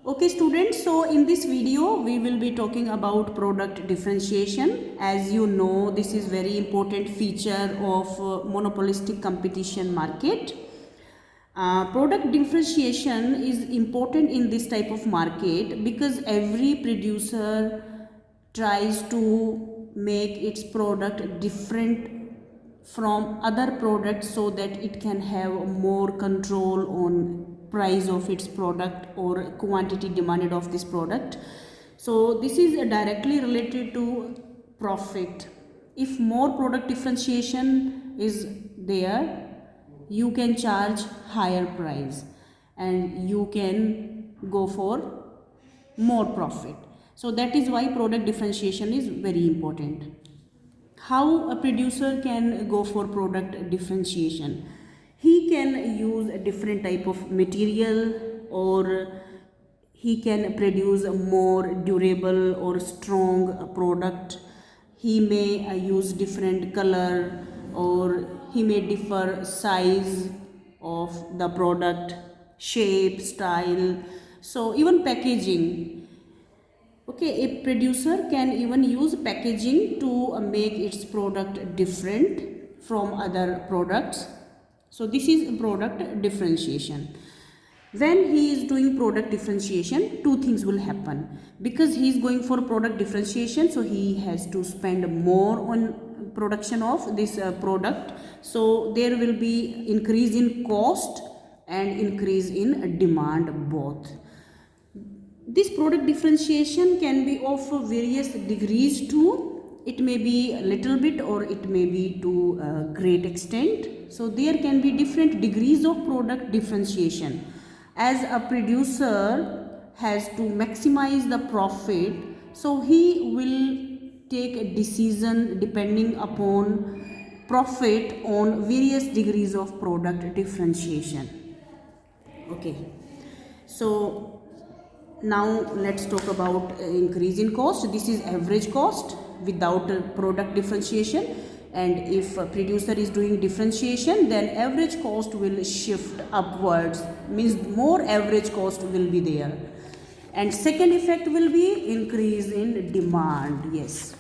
Okay students, so in this video we will be talking about product differentiation. As you know, this is very important feature of monopolistic competition market. Product differentiation is important in this type of market because every producer tries to make its product different from other products so that it can have more control on price of its product or quantity demanded of this product. So this is directly related to profit. If more product differentiation is there, you can charge higher price and you can go for more profit. So that is why product differentiation is very important. How a producer can go for product differentiation? He can use a different type of material, or he can produce a more durable or strong product. He may use different color, or he may differ size of the product, shape, style, so even packaging. Okay, a producer can even use packaging to make its product different from other products. So this is product differentiation. When he is doing product differentiation, two things will happen. Because he is going for product differentiation, so he has to spend more on production of this product. So there will be increase in cost and increase in demand both. This product differentiation can be of various degrees too. It may be a little bit or it may be to a great extent. So there can be different degrees of product differentiation. As a producer has to maximize the profit, so he will take a decision depending upon profit on various degrees of product differentiation. Okay, so now let's talk about increase in cost. This is average cost without product differentiation, and if a producer is doing differentiation, then average cost will shift upwards, means more average cost will be there. And second effect will be increase in demand. Yes,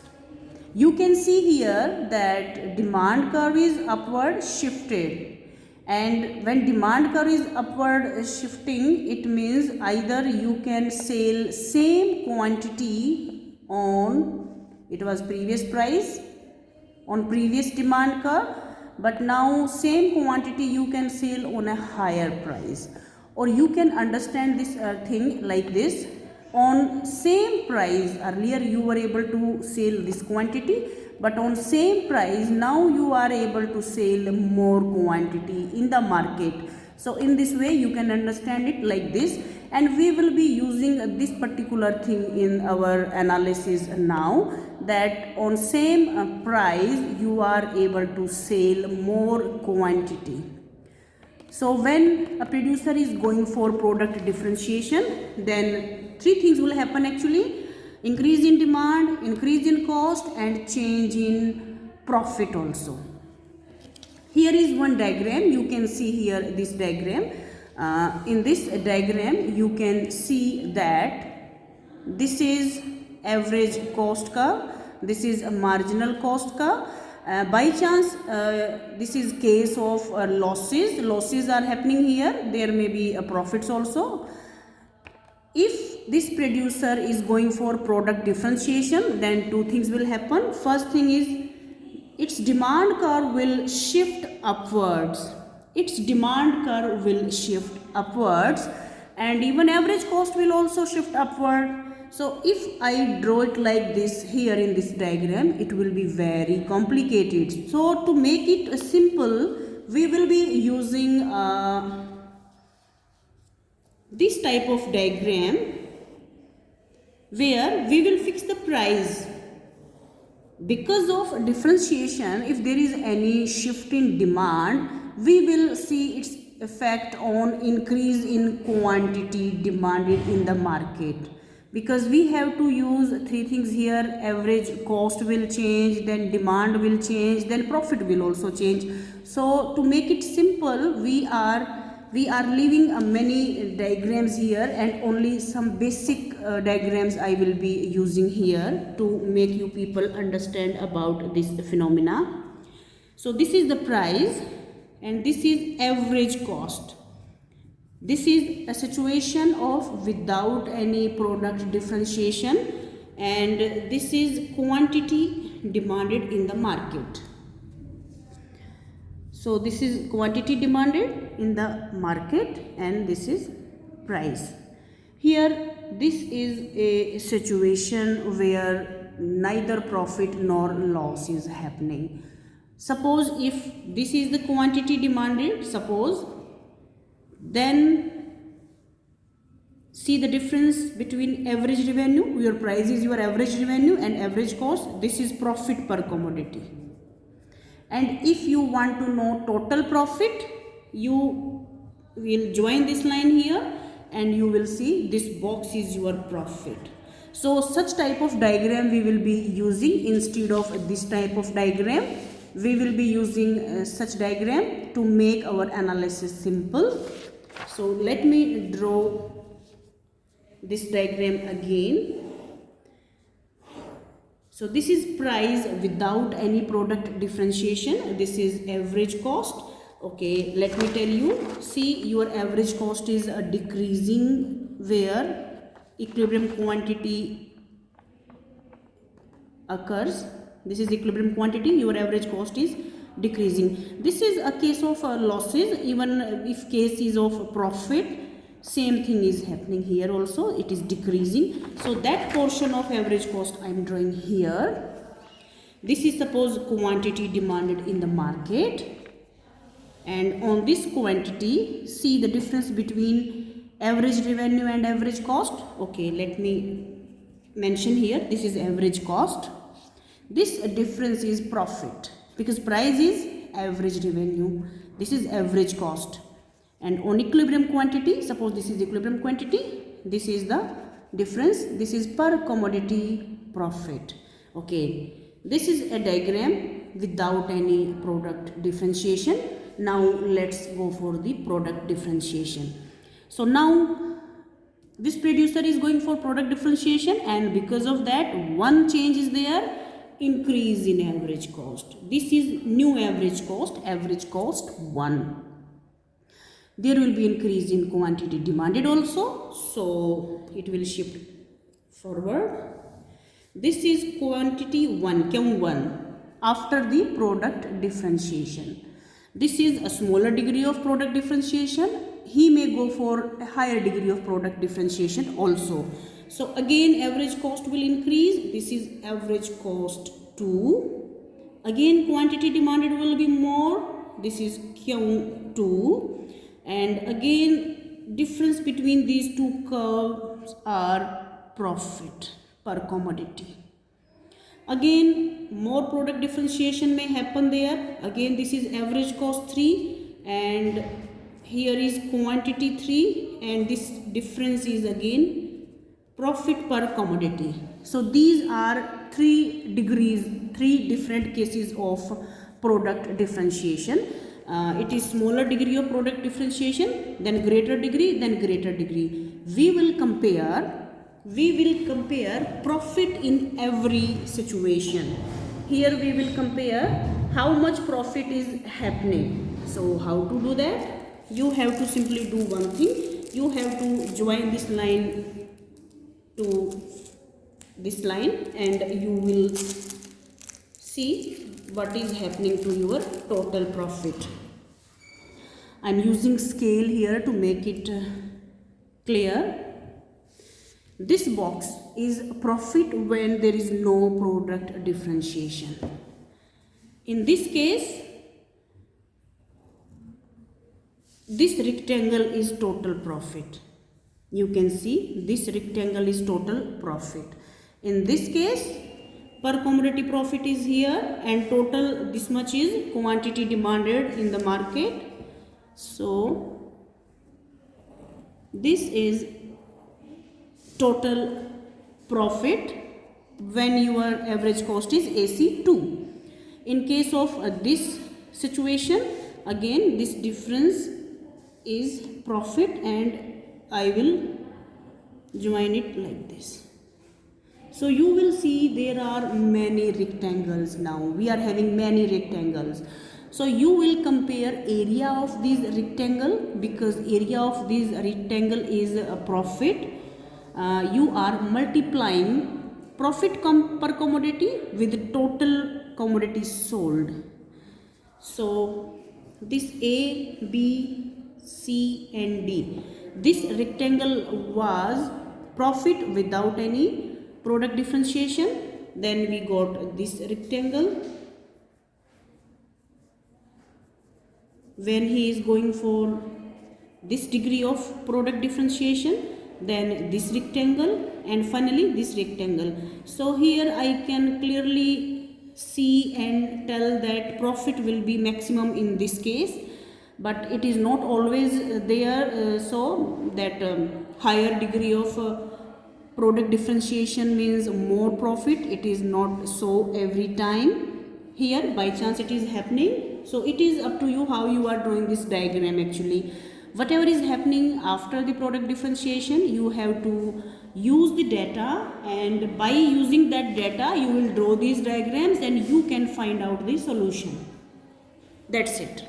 you can see here that demand curve is upward shifted, and when demand curve is upward shifting, it means either you can sell same quantity on, it was previous price on previous demand curve, but now same quantity you can sell on a higher price. Or you can understand this thing like this: on same price, earlier you were able to sell this quantity, but on same price now you are able to sell more quantity in the market. So in this way you can understand it like this, and we will be using this particular thing in our analysis now, that on same price you are able to sell more quantity. So when a producer is going for product differentiation, then three things will happen actually: increase in demand, increase in cost, and change in profit also. Here is one diagram. You can see here this diagram. In this diagram you can see that this is average cost curve, this is a marginal cost curve. By chance this is case of losses are happening here, there may be a profits also. If this producer is going for product differentiation, then two things will happen. First thing is, its demand curve will shift upwards. Its demand curve will shift upwards, and even average cost will also shift upward. So if I draw it like this here in this diagram, it will be very complicated. So to make it simple, we will be using this type of diagram, where we will fix the price. Because of differentiation, if there is any shift in demand, we will see its effect on increase in quantity demanded in the market. Because we have to use three things here: average cost will change, then demand will change, then profit will also change. So to make it simple, we are we are leaving many diagrams here, and only some basic diagrams I will be using here to make you people understand about this phenomena. So this is the price and this is average cost. This is a situation of without any product differentiation, and this is quantity demanded in the market. So this is quantity demanded in the market and this is price. Here this is a situation where neither profit nor loss is happening. Suppose if this is the quantity demanded, then see the difference between average revenue, your price is your average revenue, and average cost, this is profit per commodity. And if you want to know total profit, you will join this line here and you will see this box is your profit. So such type of diagram we will be using instead of this type of diagram. We will be using such diagram to make our analysis simple. So let me draw this diagram again. So this is price without any product differentiation. This is average cost. Okay, let me tell you, see your average cost is decreasing where equilibrium quantity occurs. This is equilibrium quantity, your average cost is decreasing. This is a case of losses. Even if case is of profit, same thing is happening here also, it is decreasing. So that portion of average cost I am drawing here. This is suppose quantity demanded in the market, and on this quantity see the difference between average revenue and average cost. Okay, let me mention here, this is average cost, this difference is profit, because price is average revenue, this is average cost. And on equilibrium quantity, suppose this is equilibrium quantity, this is the difference, this is per commodity profit. Okay, this is a diagram without any product differentiation. Now let's go for the product differentiation. So now this producer is going for product differentiation, and because of that one change is there, increase in average cost. This is new average cost 1. There will be increase in quantity demanded also, so it will shift forward. This is quantity 1, Q1, after the product differentiation. This is a smaller degree of product differentiation. He may go for a higher degree of product differentiation also. So again average cost will increase. This is average cost 2. Again quantity demanded will be more. This is Q2. And again difference between these two curves are profit per commodity. Again more product differentiation may happen there. Again this is average cost 3 and here is quantity 3, and this difference is again profit per commodity. So these are 3 degrees, 3 different cases of product differentiation. It is smaller degree of product differentiation, then greater degree, then greater degree. We will compare profit in every situation. Here we will compare how much profit is happening. So how to do that? You have to simply do one thing. You have to join this line to this line and you will see what is happening to your total profit. I am using scale here to make it clear. This box is profit when there is no product differentiation. In this case, this rectangle is total profit. You can see this rectangle is total profit. In this case, per commodity profit is here and total this much is quantity demanded in the market. So this is total profit when your average cost is AC2. In case of this situation, again this difference is profit, and I will join it like this. So you will see there are many rectangles. Now we are having many rectangles. So you will compare area of this rectangle, because area of this rectangle is a profit. You are multiplying profit per commodity with total commodities sold. So this A, B, C and D, this rectangle was profit without any product differentiation. Then we got this rectangle when he is going for this degree of product differentiation, then this rectangle, and finally this rectangle. So here I can clearly see and tell that profit will be maximum in this case, but it is not always there. So that higher degree of product differentiation means more profit. It is not so every time. Here by chance it is happening. So it is up to you how you are drawing this diagram. Actually, whatever is happening after the product differentiation, you have to use the data, and by using that data you will draw these diagrams and you can find out the solution. That's it.